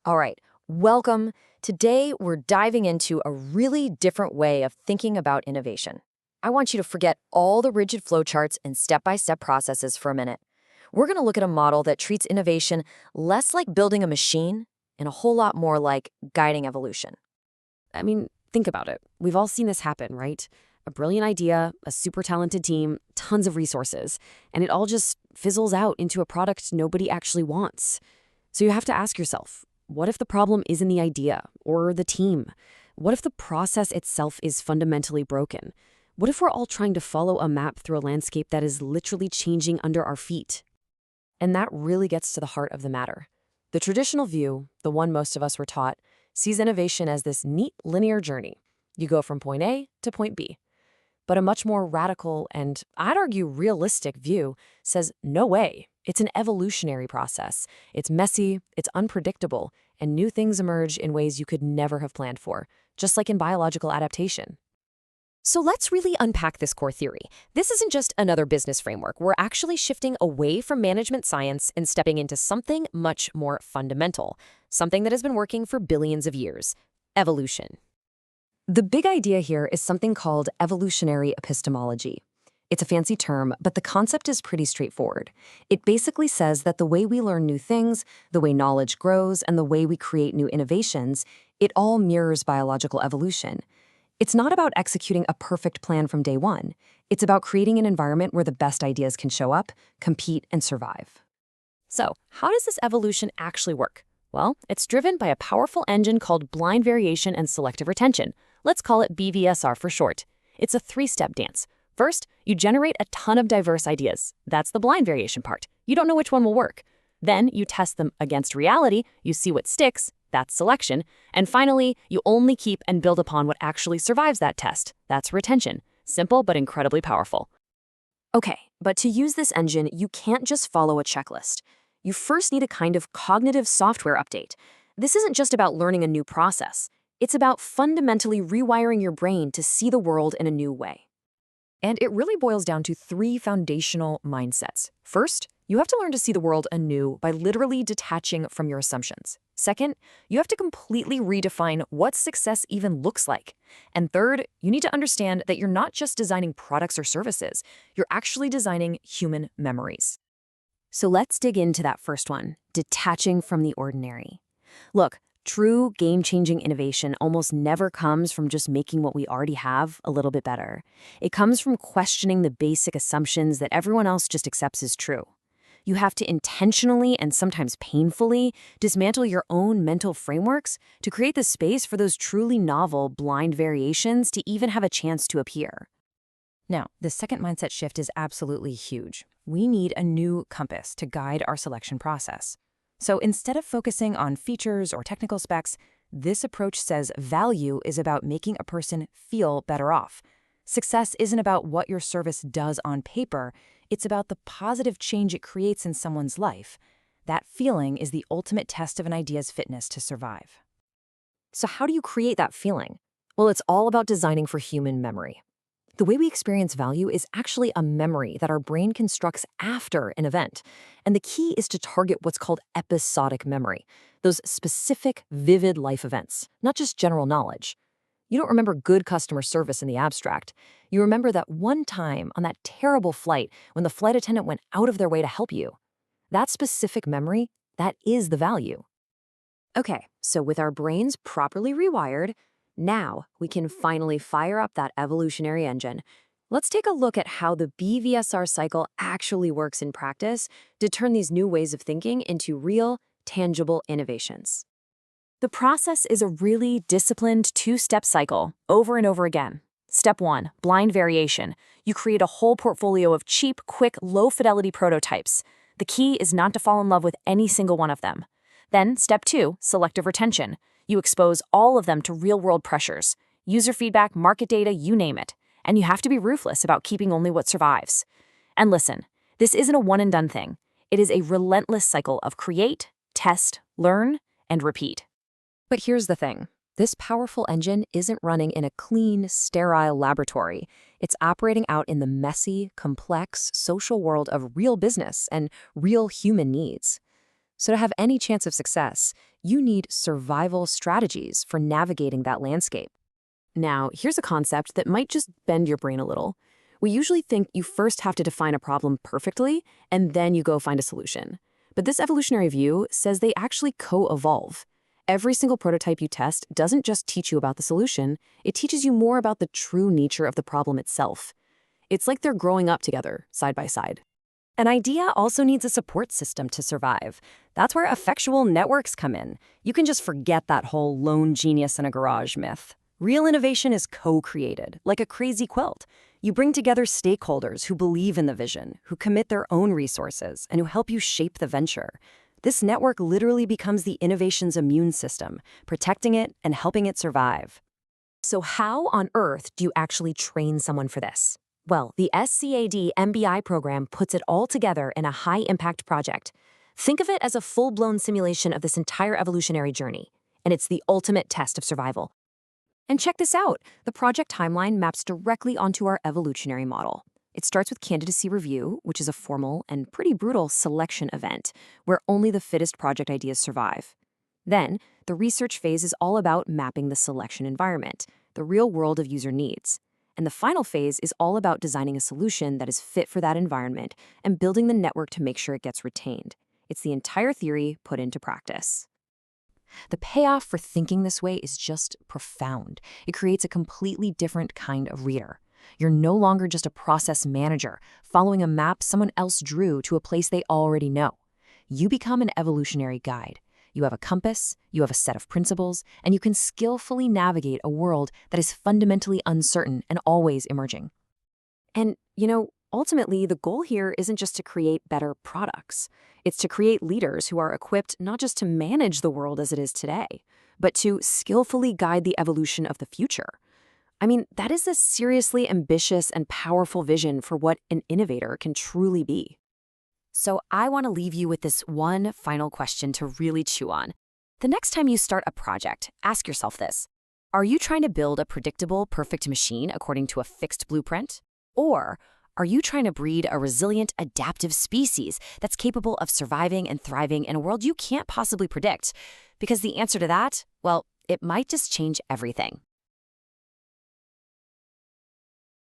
All right, welcome. Today, we're diving into a really different way of thinking about innovation. I want you to forget all the rigid flowcharts and step-by-step processes for a minute. We're going to look at a model that treats innovation less like building a machine and a whole lot more like guiding evolution. I mean, think about it. We've all seen this happen, right? A brilliant idea, a super talented team, tons of resources, and it all just fizzles out into a product nobody actually wants. So you have to ask yourself, what if the problem isn't the idea or the team? What if the process itself is fundamentally broken? What if we're all trying to follow a map through a landscape that is literally changing under our feet? And that really gets to the heart of the matter. The traditional view, the one most of us were taught, sees innovation as this neat linear journey. You go from point A to point B. But a much more radical and, I'd argue, realistic view says, no way. It's an evolutionary process. It's messy, it's unpredictable, and new things emerge in ways you could never have planned for, just like in biological adaptation. So let's really unpack this core theory. This isn't just another business framework. We're actually shifting away from management science and stepping into something much more fundamental, something that has been working for billions of years: evolution. The big idea here is something called evolutionary epistemology. It's a fancy term, but the concept is pretty straightforward. It basically says that the way we learn new things, the way knowledge grows, and the way we create new innovations, it all mirrors biological evolution. It's not about executing a perfect plan from day one. It's about creating an environment where the best ideas can show up, compete, and survive. So, how does this evolution actually work? Well, it's driven by a powerful engine called blind variation and selective retention. Let's call it BVSR for short. It's a three-step dance. First, you generate a ton of diverse ideas. That's the blind variation part. You don't know which one will work. Then you test them against reality. You see what sticks. That's selection. And finally, you only keep and build upon what actually survives that test. That's retention. Simple but incredibly powerful. Okay, but to use this engine, you can't just follow a checklist. You first need a kind of cognitive software update. This isn't just about learning a new process. It's about fundamentally rewiring your brain to see the world in a new way. And it really boils down to three foundational mindsets. First, you have to learn to see the world anew by literally detaching from your assumptions. Second, you have to completely redefine what success even looks like. And third, you need to understand that you're not just designing products or services, you're actually designing human memories. So let's dig into that first one, detaching from the ordinary. Look, true game-changing innovation almost never comes from just making what we already have a little bit better. It comes from questioning the basic assumptions that everyone else just accepts as true. You have to intentionally and sometimes painfully dismantle your own mental frameworks to create the space for those truly novel, blind variations to even have a chance to appear. Now, the second mindset shift is absolutely huge. We need a new compass to guide our selection process. So instead of focusing on features or technical specs, this approach says value is about making a person feel better off. Success isn't about what your service does on paper, it's about the positive change it creates in someone's life. That feeling is the ultimate test of an idea's fitness to survive. So how do you create that feeling? Well, it's all about designing for human memory. The way we experience value is actually a memory that our brain constructs after an event. And the key is to target what's called episodic memory, those specific, vivid life events, not just general knowledge. You don't remember good customer service in the abstract. You remember that one time on that terrible flight when the flight attendant went out of their way to help you. That specific memory, that is the value. Okay, so with our brains properly rewired, now we can finally fire up that evolutionary engine. Let's take a look at how the BVSR cycle actually works in practice to turn these new ways of thinking into real, tangible innovations. The process is a really disciplined two-step cycle, over and over again. Step 1, blind variation. You create a whole portfolio of cheap, quick, low-fidelity prototypes. The key is not to fall in love with any single one of them. Then, step 2, selective retention. You expose all of them to real-world pressures, user feedback, market data, you name it. And you have to be ruthless about keeping only what survives. And listen, this isn't a one-and-done thing. It is a relentless cycle of create, test, learn, and repeat. But here's the thing. This powerful engine isn't running in a clean, sterile laboratory. It's operating out in the messy, complex, social world of real business and real human needs. So to have any chance of success, You need survival strategies for navigating that landscape. Now, here's a concept that might just bend your brain a little. We usually think you first have to define a problem perfectly, and then you go find a solution. But this evolutionary view says they actually co-evolve. Every single prototype you test doesn't just teach you about the solution, it teaches you more about the true nature of the problem itself. It's like they're growing up together, side by side. An idea also needs a support system to survive. That's where effectual networks come in. You can just forget that whole lone genius in a garage myth. Real innovation is co-created, like a crazy quilt. You bring together stakeholders who believe in the vision, who commit their own resources, and who help you shape the venture. This network literally becomes the innovation's immune system, protecting it and helping it survive. So how on earth do you actually train someone for this? Well, the SCAD MBI program puts it all together in a high-impact project. Think of it as a full-blown simulation of this entire evolutionary journey, and it's the ultimate test of survival. And check this out. The project timeline maps directly onto our evolutionary model. It starts with candidacy review, which is a formal and pretty brutal selection event, where only the fittest project ideas survive. Then, the research phase is all about mapping the selection environment, the real world of user needs. And the final phase is all about designing a solution that is fit for that environment and building the network to make sure it gets retained. It's the entire theory put into practice. The payoff for thinking this way is just profound. It creates a completely different kind of reader. You're no longer just a process manager, following a map someone else drew to a place they already know. You become an evolutionary guide. You have a compass, you have a set of principles, and you can skillfully navigate a world that is fundamentally uncertain and always emerging. And, ultimately, the goal here isn't just to create better products. It's to create leaders who are equipped not just to manage the world as it is today, but to skillfully guide the evolution of the future. I mean, that is a seriously ambitious and powerful vision for what an innovator can truly be. So I want to leave you with this one final question to really chew on. The next time you start a project, ask yourself this. Are you trying to build a predictable, perfect machine according to a fixed blueprint? Or are you trying to breed a resilient, adaptive species that's capable of surviving and thriving in a world you can't possibly predict? Because the answer to that, well, it might just change everything.